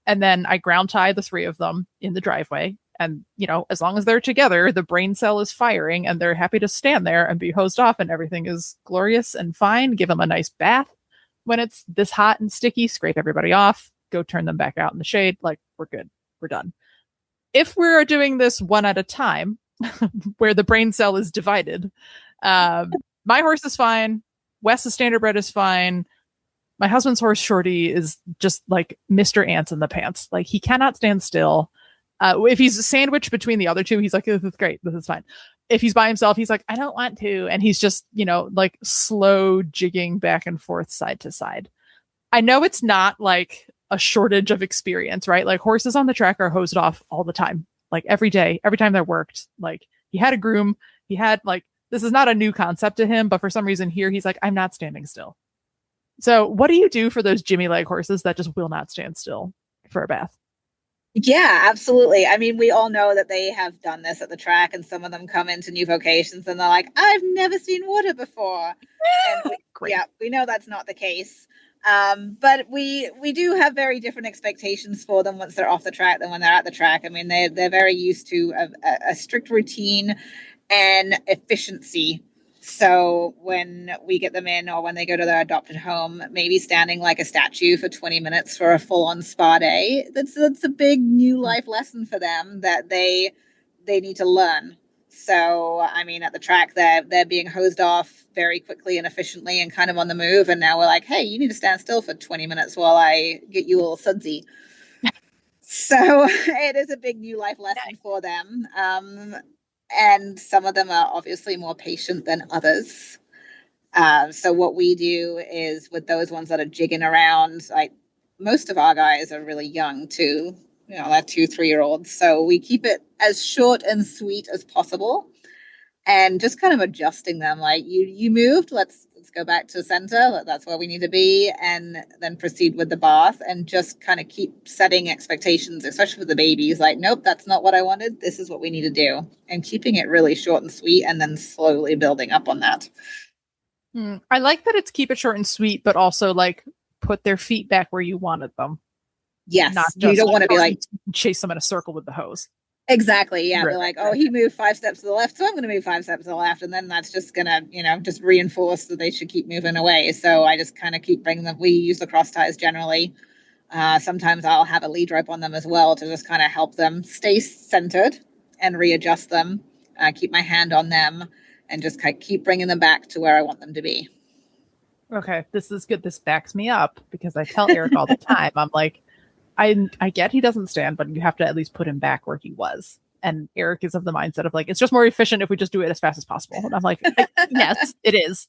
and then I ground tie the 3 of them in the driveway. And, as long as they're together, the brain cell is firing and they're happy to stand there and be hosed off and everything is glorious and fine. Give them a nice bath when it's this hot and sticky, scrape everybody off, go turn them back out in the shade. Like, we're good. We're done. If we're doing this one at a time, where the brain cell is divided, my horse is fine. Wes's standardbred is fine. My husband's horse, Shorty, is just like Mr. Ants in the pants. Like, he cannot stand still. If he's sandwiched between the other two, he's like, this is great. This is fine. If he's by himself, he's like, I don't want to. And he's just, like slow jigging back and forth, side to side. I know it's not like a shortage of experience, right? Like horses on the track are hosed off all the time, like every day, every time they're worked. Like he had a groom, this is not a new concept to him, but for some reason here, he's like, I'm not standing still. So what do you do for those Jimmy leg horses that just will not stand still for a bath? Yeah, absolutely. I mean, we all know that they have done this at the track, and some of them come into New Vocations and they're like, I've never seen water before. And we know that's not the case. But we do have very different expectations for them once they're off the track than when they're at the track. I mean, they're very used to a strict routine and efficiency. So when we get them in, or when they go to their adopted home, maybe standing like a statue for 20 minutes for a full-on spa day, that's a big new life lesson for them that they need to learn. So, I mean, at the track, they're being hosed off very quickly and efficiently and kind of on the move. And now we're like, hey, you need to stand still for 20 minutes while I get you a little sudsy. So it is a big new life lesson for them. And some of them are obviously more patient than others. So what we do is with those ones that are jigging around, like most of our guys are really young too. They're 2-3-year-olds. So we keep it as short and sweet as possible, and just kind of adjusting them. Like you moved, let's go back to center. That's where we need to be, and then proceed with the bath, and just kind of keep setting expectations, especially for the babies. Like, nope, that's not what I wanted. This is what we need to do, and keeping it really short and sweet, and then slowly building up on that. I like that it's keep it short and sweet, but also like put their feet back where you wanted them. Yes, not you don't want to be like chase them in a circle with the hose. Exactly. Yeah. Right, We're like, oh, he moved 5 steps to the left, so I'm going to move 5 steps to the left, and then that's just gonna, just reinforce that they should keep moving away. So I just kind of keep bringing them. We use the cross ties generally. Sometimes I'll have a lead rope on them as well to just kind of help them stay centered and readjust them. Keep my hand on them and just keep bringing them back to where I want them to be. Okay, this is good. This backs me up because I tell Eric all the time. I'm like, I get he doesn't stand, but you have to at least put him back where he was. And Eric is of the mindset of like, it's just more efficient if we just do it as fast as possible. And I'm like, yes, it is.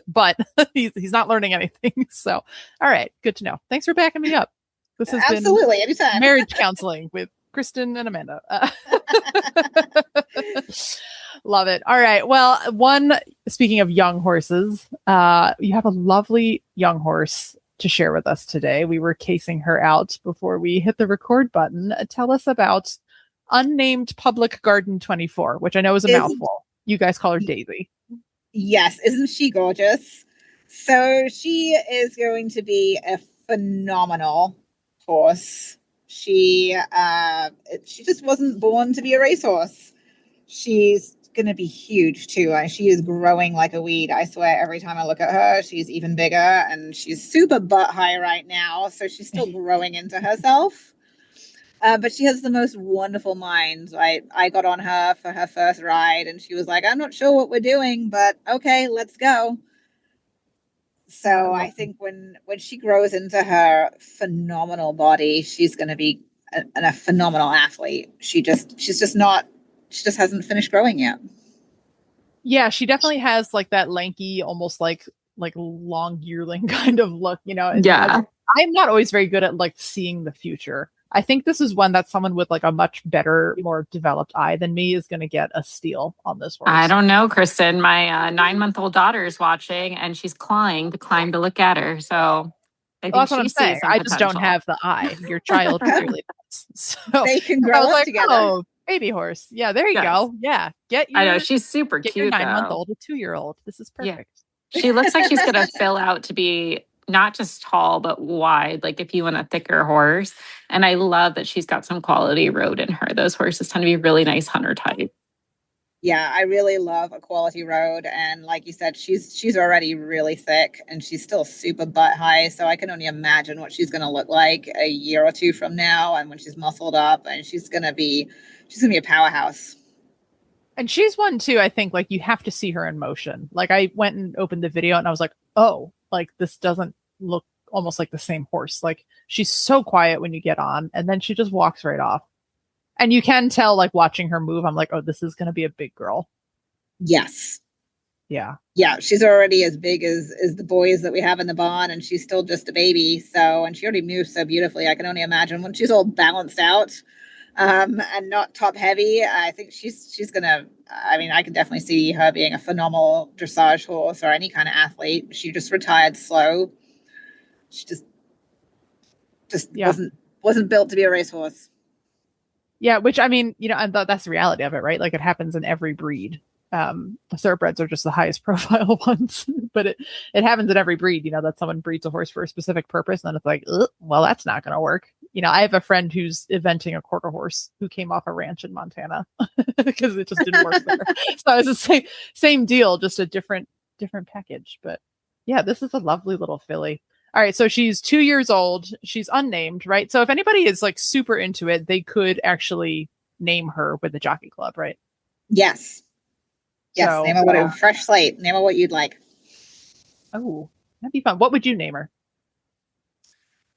But he's not learning anything. So, all right, good to know. Thanks for backing me up. This has Absolutely, been anytime. Marriage counseling with Kristen and Amanda. Love it. All right. Well, speaking of young horses, you have a lovely young horse to share with us today. We were casing her out before we hit the record button. Tell us about Unnamed Public Garden 24, which I know is a mouthful. You guys call her Daisy. Yes. Isn't she gorgeous? So she is going to be a phenomenal horse. She just wasn't born to be a racehorse. She's going to be huge too. She is growing like a weed. I swear every time I look at her, she's even bigger, and she's super butt high right now. So she's still growing into herself. But she has the most wonderful mind. I got on her for her first ride, and she was like, I'm not sure what we're doing, but okay, let's go. So I think when she grows into her phenomenal body, she's going to be a phenomenal athlete. She just hasn't finished growing yet. Yeah, she definitely has like that lanky, almost like long yearling kind of look, Yeah. I'm not always very good at like seeing the future. I think this is one that someone with like a much better, more developed eye than me is going to get a steal on this horse. I don't know, Kristen. My 9-month-old daughter is watching, and she's clawing to look at her. So I think that's what I'm saying. I just don't potential. have the eye. Your child clearly does. So they can grow up together. Oh, baby horse. Yeah, there you go. Yeah, I know she's super get cute. Your 9-month-old, a 2-year-old. This is perfect. Yeah. She looks like she's gonna fill out to be not just tall but wide. Like if you want a thicker horse, and I love that she's got some quality road in her. Those horses tend to be really nice hunter type. Yeah, I really love a quality road, and like you said, she's already really thick, and she's still super butt high. So I can only imagine what she's going to look like a year or two from now, and when she's muscled up, and she's going to be a powerhouse. And she's one too. I think like you have to see her in motion. Like I went and opened the video, and I was like, oh, like this doesn't look almost like the same horse. Like she's so quiet when you get on, and then she just walks right off. And you can tell, like, watching her move, I'm like, oh, this is going to be a big girl. Yes. Yeah. Yeah. She's already as big as the boys that we have in the barn, and she's still just a baby. So, and she already moves so beautifully. I can only imagine when she's all balanced out and not top heavy. I think she's going to, I can definitely see her being a phenomenal dressage horse or any kind of athlete. She just retired slow. She just wasn't built to be a racehorse. Yeah, which and that's the reality of it, right? Like it happens in every breed. Thoroughbreds are just the highest profile ones, but it happens in every breed. That someone breeds a horse for a specific purpose, and then it's like, well, that's not going to work. I have a friend who's eventing a quarter horse who came off a ranch in Montana because it just didn't work there. So it's the same deal, just a different package. But yeah, this is a lovely little filly. All right, so she's 2 years old. She's unnamed, right? So if anybody is like super into it, they could actually name her with the Jockey Club, right? Yes. Yes, So, name her whatever. Fresh slate. Name her what you'd like. Oh, that'd be fun. What would you name her?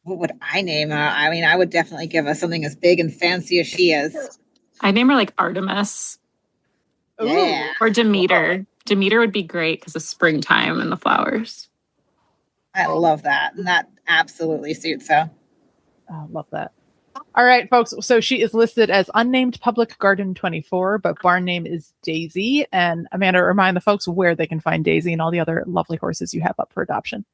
What would I name her? I mean, I would definitely give her something as big and fancy as she is. I'd name her like Artemis. Yeah. Or Demeter. Demeter would be great because of springtime and the flowers. I love that. And that absolutely suits her. I love that. All right, folks. So she is listed as Unnamed Public Garden 24, but barn name is Daisy. And Amanda, remind the folks where they can find Daisy and all the other lovely horses you have up for adoption.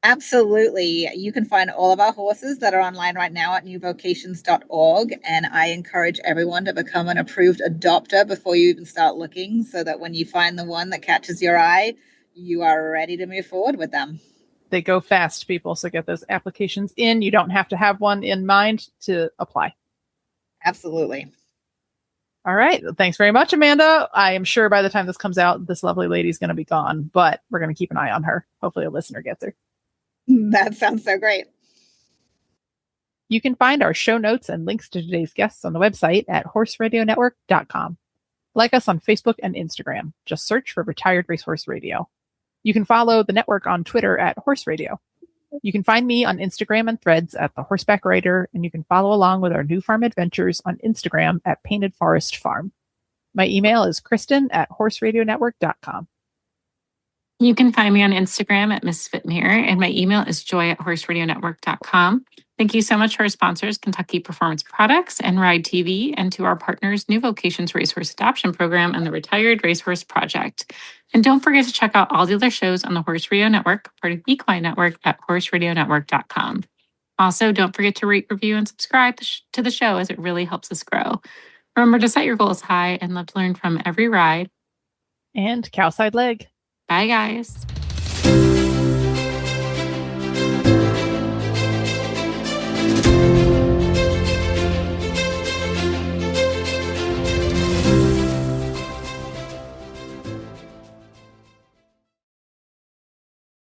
Absolutely. You can find all of our horses that are online right now at newvocations.org. And I encourage everyone to become an approved adopter before you even start looking, so that when you find the one that catches your eye, you are ready to move forward with them. They go fast, people. So get those applications in. You don't have to have one in mind to apply. Absolutely. All right. Thanks very much, Amanda. I am sure by the time this comes out, this lovely lady's going to be gone, but we're going to keep an eye on her. Hopefully a listener gets her. That sounds so great. You can find our show notes and links to today's guests on the website at horseradionetwork.com. Like us on Facebook and Instagram. Just search for Retired Racehorse Radio. You can follow the network on Twitter at Horse Radio. You can find me on Instagram and Threads at The Horseback Rider, and you can follow along with our new farm adventures on Instagram at Painted Forest Farm. My email is kristen@horseradionetwork.com. You can find me on Instagram at Misfit Mirror, and my email is joy@horseradionetwork.com. Thank you so much to our sponsors, Kentucky Performance Products and Ride TV, and to our partners, New Vocations Racehorse Adoption Program and the Retired Racehorse Project. And don't forget to check out all the other shows on the Horse Radio Network, part of Equine Network, at horseradionetwork.com. Also, don't forget to rate, review, and subscribe to the show, as it really helps us grow. Remember to set your goals high and love to learn from every ride. And cowside leg. Bye, guys.